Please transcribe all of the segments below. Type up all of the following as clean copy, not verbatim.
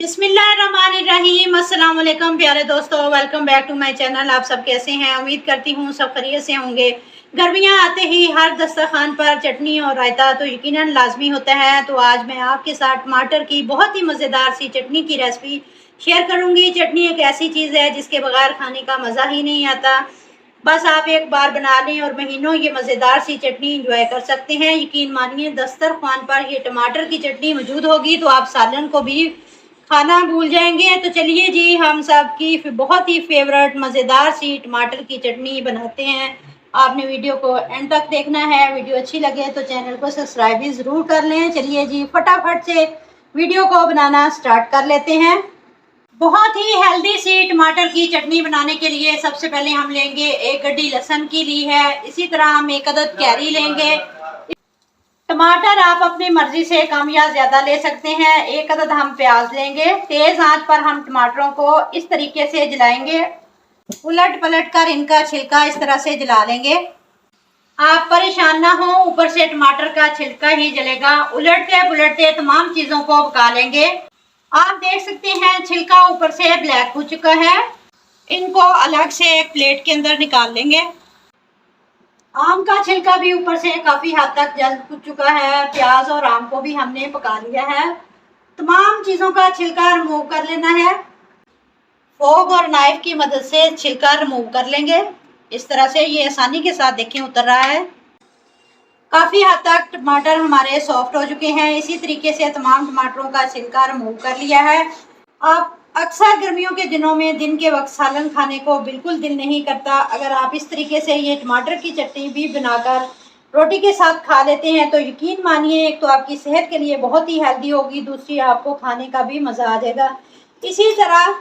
बिस्मिल्लाहिर्रहमानिर्रहीम। अस्सलाम वालेकुम प्यारे दोस्तों, welcome back to my channel. आप सब कैसे हैं? उम्मीद करती हूँ सब खैरियत से होंगे। गर्मियाँ आते ही हर दस्तरखान पर चटनी और रायता तो यकीनन लाजमी होता है। तो आज मैं आपके साथ टमाटर की बहुत ही मज़ेदार सी चटनी की रेसिपी शेयर करूँगी। चटनी एक ऐसी चीज़ है जिसके बगैर खाने का मज़ा ही नहीं आता। बस आप एक बार बना लें और महीनों ये मज़ेदार सी चटनी इंजॉय कर सकते हैं। यकीन मानिए दस्तरखान पर ये टमाटर की चटनी मौजूद होगी तो आप सालन को भी खाना भूल जाएंगे। तो चलिए जी, हम सब की बहुत ही फेवरेट मज़ेदार सी टमाटर की चटनी बनाते हैं। आपने वीडियो को एंड तक देखना है। वीडियो अच्छी लगे तो चैनल को सब्सक्राइब भी ज़रूर कर लें। चलिए जी, फटाफट से वीडियो को बनाना स्टार्ट कर लेते हैं। बहुत ही हेल्दी सी टमाटर की चटनी बनाने के लिए सबसे पहले हम लेंगे एक गड्डी लहसुन की ली है। इसी तरह हम एक अदद कैरी लेंगे। टमाटर आप अपनी मर्जी से कम या ज्यादा ले सकते हैं। एक अदद हम प्याज लेंगे। तेज आंच पर हम टमाटरों को इस तरीके से जलाएंगे, उलट पलट कर इनका छिलका इस तरह से जला लेंगे। आप परेशान ना हो, ऊपर से टमाटर का छिलका ही जलेगा। उलटते पुलटते तमाम चीजों को पका लेंगे। आप देख सकते हैं छिलका ऊपर से ब्लैक हो चुका है। इनको अलग से एक प्लेट के अंदर निकाल लेंगे। आम का छिलका भी ऊपर से काफी हद तक जल चुका है। प्याज और आम को भी हमने पका लिया है। तमाम चीजों का छिलका रिमूव कर लेना है। फोक और नाइफ की मदद से छिलका रिमूव कर लेंगे। इस तरह से ये आसानी के साथ देखें उतर रहा है। काफी हद तक टमाटर हमारे सॉफ्ट हो चुके हैं। इसी तरीके से तमाम टमाटरों का छिलका रिमूव कर लिया है। आप अक्सर गर्मियों के दिनों में दिन के वक्त सालन खाने को बिल्कुल दिल नहीं करता। अगर आप इस तरीके से ये टमाटर की चटनी भी बनाकर रोटी के साथ खा लेते हैं तो यकीन मानिए एक तो आपकी सेहत के लिए बहुत ही हेल्दी होगी, दूसरी आपको खाने का भी मज़ा आ जाएगा। इसी तरह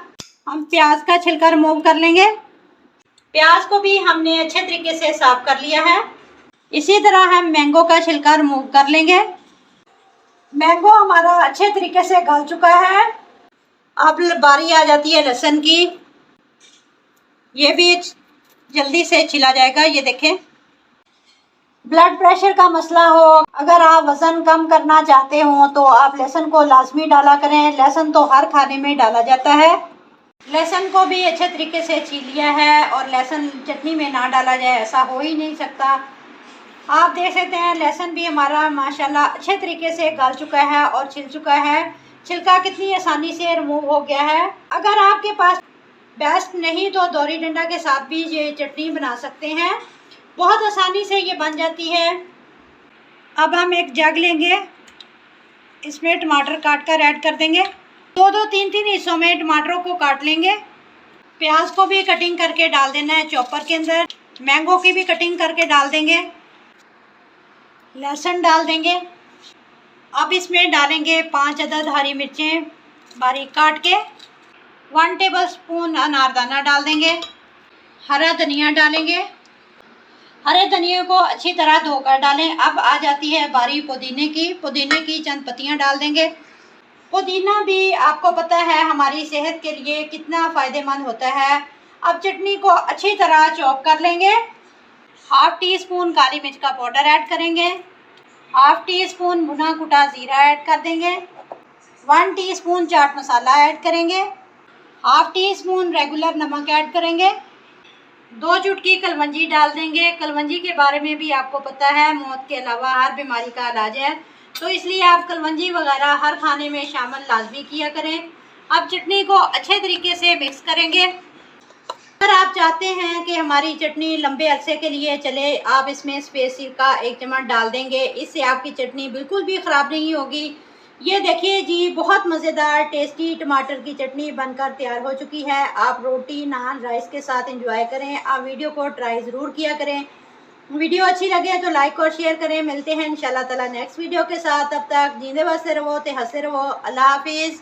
हम प्याज का छिलका रिमूव कर लेंगे। प्याज को भी हमने अच्छे तरीके से साफ कर लिया है। इसी तरह हम मैंगो का छिलका रिमूव कर लेंगे। मैंगो हमारा अच्छे तरीके से गल चुका है। अब बारी आ जाती है लहसुन की। ये भी जल्दी से छिला जाएगा। ये देखें, ब्लड प्रेशर का मसला हो, अगर आप वज़न कम करना चाहते हो तो आप लहसुन को लाजमी डाला करें। लहसुन तो हर खाने में डाला जाता है। लहसुन को भी अच्छे तरीके से छील लिया है और लहसुन चटनी में ना डाला जाए ऐसा हो ही नहीं सकता। आप देख सकते हैं लहसुन भी हमारा माशाल्लाह अच्छे तरीके से गल चुका है और छिल चुका है। छिलका कितनी आसानी से रिमूव हो गया है। अगर आपके पास बेस्ट नहीं तो दोरी डंडा के साथ भी ये चटनी बना सकते हैं। बहुत आसानी से ये बन जाती है। अब हम एक जग लेंगे, इसमें टमाटर काट कर ऐड कर देंगे। दो दो तीन तीन हिस्सों में टमाटरों को काट लेंगे। प्याज को भी कटिंग करके डाल देना है चॉपर के अंदर। मैंगो की भी कटिंग करके डाल देंगे। लहसुन डाल देंगे। अब इसमें डालेंगे 5 अदद हरी मिर्चें बारीक काट के। 1 टेबलस्पून अनारदाना डाल देंगे। हरा धनिया डालेंगे। हरे धनिया को अच्छी तरह धोकर डालें। अब आ जाती है बारी पुदीने की। पुदीने की चंद पत्तियां डाल देंगे। पुदीना भी आपको पता है हमारी सेहत के लिए कितना फ़ायदेमंद होता है। अब चटनी को अच्छी तरह चॉप कर लेंगे। हाफ टी स्पून काली मिर्च का पाउडर ऐड करेंगे। हाफ टी स्पून भुना कुटा ज़ीरा ऐड कर देंगे। 1 टीस्पून चाट मसाला ऐड करेंगे। हाफ टी स्पून रेगुलर नमक ऐड करेंगे। 2 चुटकी कलवंजी डाल देंगे। कलवंजी के बारे में भी आपको पता है मौत के अलावा हर बीमारी का इलाज है, तो इसलिए आप कलवंजी वगैरह हर खाने में शामिल लाजमी किया करें। अब चटनी को अच्छे तरीके से मिक्स करेंगे। अगर आप चाहते हैं कि हमारी चटनी लंबे अरसे के लिए चले, आप इसमें स्पेसी का 1 चम्मच डाल देंगे। इससे आपकी चटनी बिल्कुल भी ख़राब नहीं होगी। ये देखिए जी, बहुत मज़ेदार टेस्टी टमाटर की चटनी बनकर तैयार हो चुकी है। आप रोटी नान राइस के साथ एंजॉय करें। आप वीडियो को ट्राई ज़रूर किया करें। वीडियो अच्छी लगे तो लाइक और शेयर करें। मिलते हैं इंशाल्लाह ताला नेक्स्ट वीडियो के साथ। तब तक जींदे बसते रहो, ते हंसते रहो। अल्लाह हाफिज़।